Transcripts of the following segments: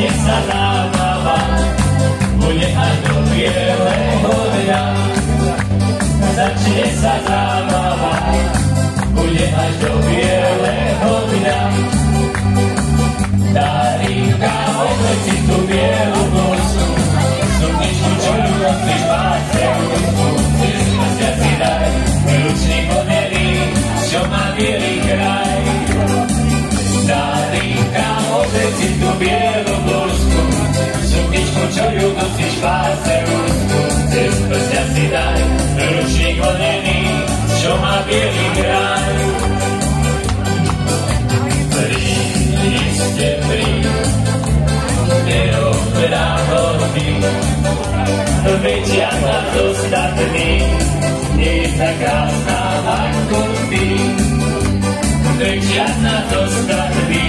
začne sa zábava, bude až do bieleho dňa. Začne sa zábava, bude až do bieleho dňa. Darinka, obleci tú bielu blúzku, sukničku, čo ju nosíš, máte úzku. Dneska si daj, ručník odnerí, čo má bielý kraj. Darinka, obleci tú bielu blúzku, sukničku, čo ju nosíš, máte úzku. Dneska si daj, ručník odnerí, čo má bielý kraj. Príďte, neopravody, veď ja na dostatný, nie je tak krásna ako ty. Veď ja na dostatný,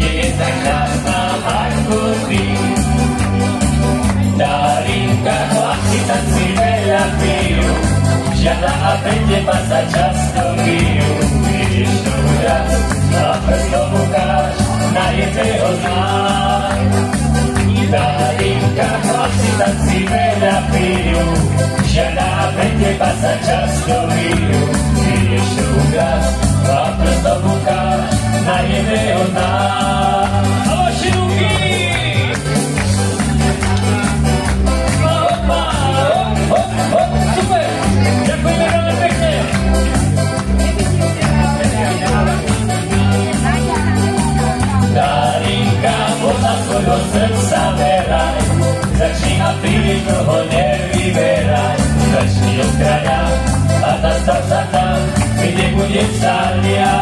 nie je tak krásna ako ty. Darinka, chlapci tanci veľa pijú, žiada a teba sa často bijú. Vidíš to raz a prstom ukáž na jedného z nás. Darinka, chlapci tanci veľa pijú, žiada a teba sa často bijú. Vidíš to raz a prstom ukáž na jedného z nás. A vaši ruky! Super! Ďakujeme veľmi pekne! Darinka, podľa svojho srdca veraj, začni a príliš dlho nevyberaj. Začni od kraja a zastav sa tam, kde bude stáť ja.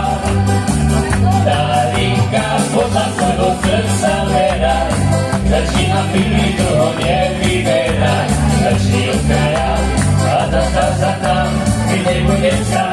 Darinka, podľa svojho srdca veraj, začni a príliš dlho nevyberaj. Začni od kraja a zastav sa tam, kde bude stáť